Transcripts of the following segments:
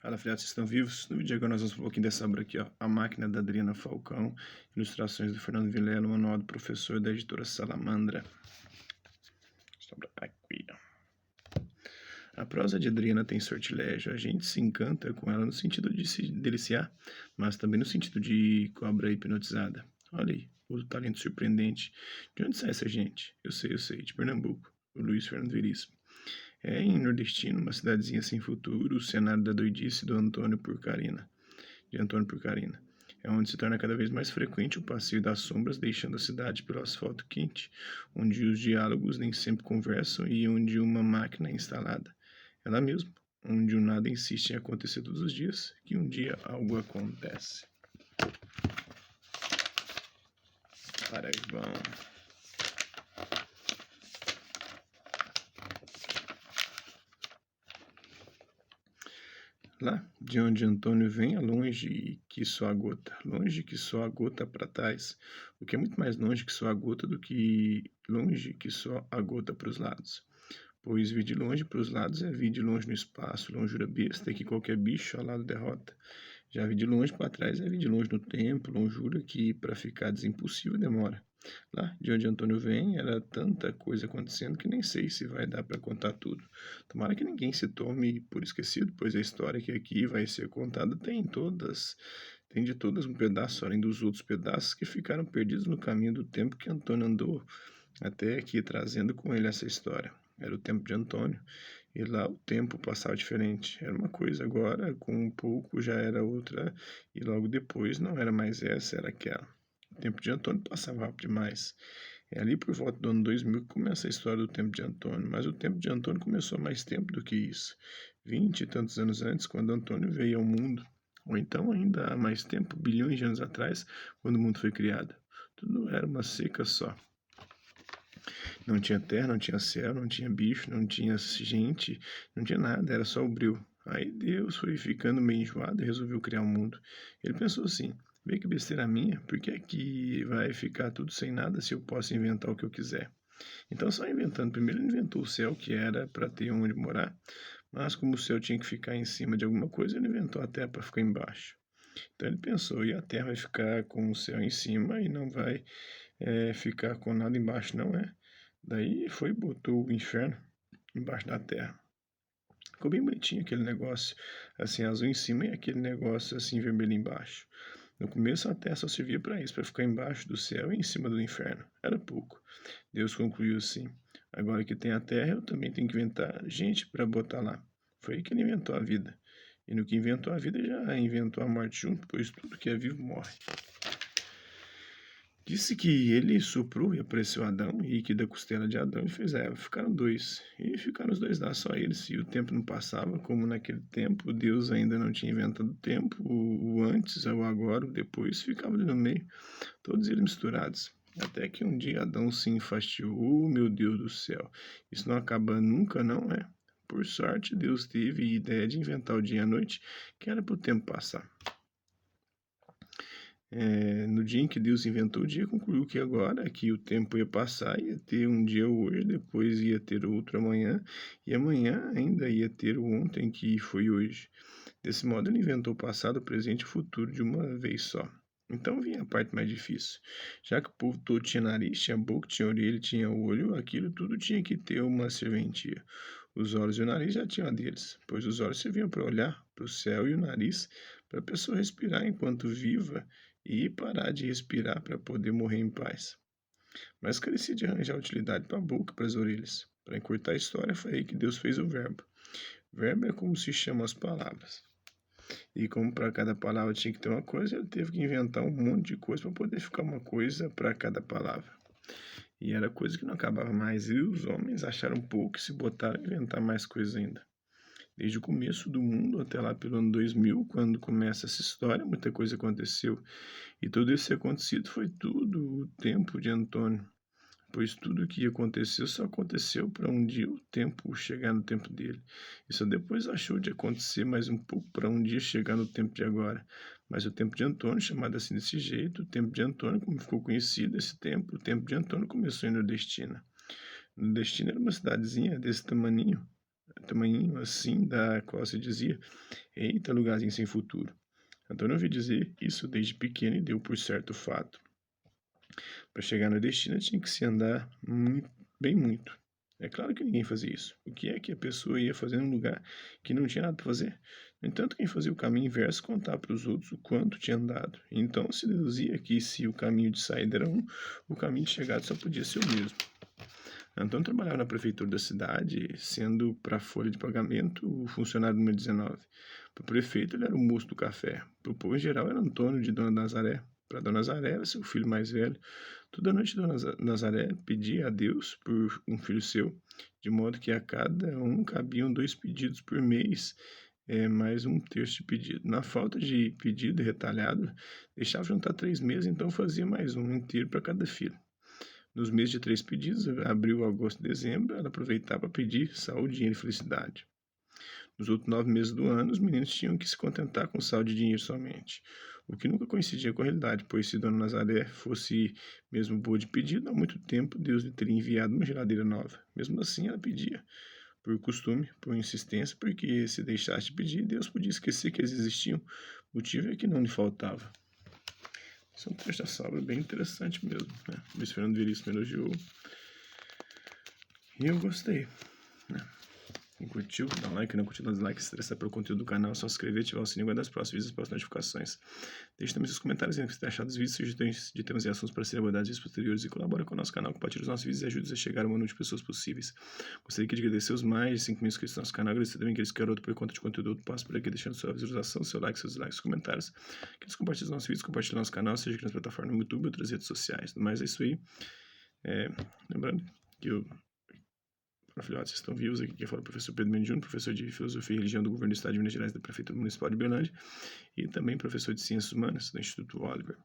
Fala, filhotes, vocês estão vivos? No vídeo de agora nós vamos falar um pouquinho dessa obra aqui, ó. A Máquina, da Adriana Falcão, ilustrações do Fernando Vilela, manual do professor da editora Salamandra. Essa obra aqui, ó. A prosa de Adriana tem sortilégio, a gente se encanta com ela no sentido de se deliciar, mas também no sentido de cobra hipnotizada. Olha aí, o talento surpreendente. De onde sai essa gente? Eu sei, de Pernambuco, o Luiz Fernando Veríssimo. É em Nordestino, uma cidadezinha sem futuro, o cenário da doidice do Antônio Purcarina, de Antônio Purcarina. É onde se torna cada vez mais frequente o passeio das sombras, deixando a cidade pelo asfalto quente, onde os diálogos nem sempre conversam e onde uma máquina é instalada. Ela mesma, onde o nada insiste em acontecer todos os dias, que um dia algo acontece. Para aí, vão. Lá de onde Antônio vem é longe que só a gota, longe que só a gota para trás, o que é muito mais longe que só a gota do que longe que só a gota para os lados. Pois vir de longe para os lados é vir de longe no espaço, longura besta que qualquer bicho ao lado derrota. Já vir de longe para trás é vir de longe no tempo, longura que para ficar desimpossível demora. Lá de onde Antônio vem, era tanta coisa acontecendo que nem sei se vai dar para contar tudo. Tomara que ninguém se tome por esquecido, pois a história que aqui vai ser contada tem de todas um pedaço, além dos outros pedaços que ficaram perdidos no caminho do tempo que Antônio andou até aqui trazendo com ele essa história. Era o tempo de Antônio, e lá o tempo passava diferente. Era uma coisa, agora com um pouco já era outra, e logo depois não era mais essa, era aquela. O tempo de Antônio passava rápido demais. É ali por volta do ano 2000 que começa a história do tempo de Antônio, mas o tempo de Antônio começou há mais tempo do que isso. 20 e tantos anos antes, quando Antônio veio ao mundo. Ou então ainda há mais tempo, bilhões de anos atrás, quando o mundo foi criado. Tudo era uma seca só. Não tinha terra, não tinha céu, não tinha bicho, não tinha gente, não tinha nada, era só o breu. Aí Deus foi ficando meio enjoado e resolveu criar o mundo. Ele pensou assim: vê que besteira minha, por que é que vai ficar tudo sem nada se eu posso inventar o que eu quiser? Então, só inventando. Primeiro ele inventou o céu, que era para ter onde morar, mas como o céu tinha que ficar em cima de alguma coisa, ele inventou a terra para ficar embaixo. Então ele pensou: e a terra vai ficar com o céu em cima e não vai ficar com nada embaixo, não é? Daí foi e botou o inferno embaixo da terra. Ficou bem bonitinho aquele negócio, assim, azul em cima e aquele negócio assim vermelho embaixo. No começo a terra só servia para isso, para ficar embaixo do céu e em cima do inferno. Era pouco. Deus concluiu assim: agora que tem a terra, eu também tenho que inventar gente para botar lá. Foi aí que ele inventou a vida. E no que inventou a vida, já inventou a morte junto, pois tudo que é vivo morre. Disse que ele soprou e apareceu Adão, e que da costela de Adão ele fez Eva. Ficaram dois. E ficaram os dois lá, só eles. E o tempo não passava, como naquele tempo Deus ainda não tinha inventado o tempo, o antes, o agora, o depois, ficava ali no meio, todos eles misturados. Até que um dia Adão se enfastiou. Oh, meu Deus do céu, isso não acaba nunca, não é? Por sorte, Deus teve a ideia de inventar o dia e a noite, que era para o tempo passar. No dia em que Deus inventou o dia, concluiu que agora que o tempo ia passar, ia ter um dia hoje, depois ia ter outro amanhã, e amanhã ainda ia ter o ontem que foi hoje. Desse modo, ele inventou o passado, o presente e o futuro de uma vez só. Então vinha a parte mais difícil. Já que o povo todo tinha nariz, tinha boca, tinha orelha, tinha olho, aquilo tudo tinha que ter uma serventia. Os olhos e o nariz já tinham a deles, pois os olhos serviam para olhar para o céu e o nariz para a pessoa respirar enquanto viva e parar de respirar para poder morrer em paz. Mas carecia de arranjar utilidade para a boca e para as orelhas. Para encurtar a história, foi aí que Deus fez o verbo. Verbo é como se chamam as palavras. E como para cada palavra tinha que ter uma coisa, ele teve que inventar um monte de coisa para poder ficar uma coisa para cada palavra. E era coisa que não acabava mais. E os homens acharam pouco e se botaram a inventar mais coisas ainda. Desde o começo do mundo até lá pelo ano 2000, quando começa essa história, muita coisa aconteceu. E tudo isso acontecido foi tudo o tempo de Antônio, pois tudo o que aconteceu só aconteceu para um dia o tempo chegar no tempo dele. E só depois achou de acontecer mais um pouco para um dia chegar no tempo de agora. Mas o tempo de Antônio, chamado assim desse jeito, o tempo de Antônio, como ficou conhecido esse tempo, o tempo de Antônio começou em Nordestina. Nordestina era uma cidadezinha desse tamaninho, tamanhinho assim, da qual se dizia: eita, lugarzinho sem futuro. Antônio ouviu dizer isso desde pequeno e deu por certo o fato. Para chegar no destino tinha que se andar muito, bem muito. É claro que ninguém fazia isso. O que é que a pessoa ia fazer num lugar que não tinha nada para fazer? No entanto, quem fazia o caminho inverso contava para os outros o quanto tinha andado. Então se deduzia que se o caminho de saída era um, o caminho de chegada só podia ser o mesmo. Antônio trabalhava na prefeitura da cidade, sendo para a folha de pagamento o funcionário número 19. Para o prefeito, ele era o moço do café. Para o povo em geral, era Antônio de Dona Nazaré. Para Dona Nazaré, era seu filho mais velho. Toda noite, Dona Nazaré pedia a Deus por um filho seu, de modo que a cada um cabiam 2 pedidos por mês, mais um terço de pedido. Na falta de pedido retalhado, deixava juntar 3 meses, então fazia mais um inteiro para cada filho. Nos meses de 3 pedidos, abril, agosto e dezembro, ela aproveitava para pedir saúde, dinheiro e felicidade. Nos outros 9 meses do ano, os meninos tinham que se contentar com saúde e dinheiro somente, o que nunca coincidia com a realidade, pois se Dona Nazaré fosse mesmo boa de pedido, há muito tempo Deus lhe teria enviado uma geladeira nova. Mesmo assim, ela pedia, por costume, por insistência, porque se deixasse de pedir, Deus podia esquecer que eles existiam. O motivo é que não lhe faltava. Isso é um trecho da Salva bem interessante mesmo, né? O Luiz Fernando Veríssimo elogiou e eu gostei, né? Quem curtiu, dá um like, não curtiu, dá um dislike, se interessar pelo conteúdo do canal, é só se inscrever, ativar o sininho das próximas vídeos e as próximas notificações. Deixe também seus comentários dizendo o que você tem achado dos vídeos, sugestões de temas e assuntos para serem abordados em vídeos posteriores e colabore com o nosso canal, compartilhe os nossos vídeos e ajude a chegar ao maior número de pessoas possíveis. Gostaria de agradecer os mais de 5 mil inscritos no nosso canal, agradecer também aqueles que querem outro por conta de conteúdo outro passo por aqui, deixando sua visualização, seu like, seus dislikes, comentários. Que eles compartilhem os nossos vídeos, compartilhem o nosso canal, seja aqui nas plataformas no YouTube e outras redes sociais. Mas é isso aí. Lembrando que eu filhotes, vocês estão vivos aqui, que fala o professor Pedro Mendes Júnior, professor de Filosofia e Religião do Governo do Estado de Minas Gerais, da Prefeitura Municipal de Berlândia, e também professor de Ciências Humanas do Instituto Oliver,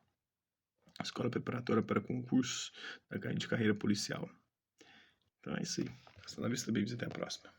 Escola Preparatória para Concursos de Carreira Policial. Então é isso aí. Hasta la vista, babies, até a próxima.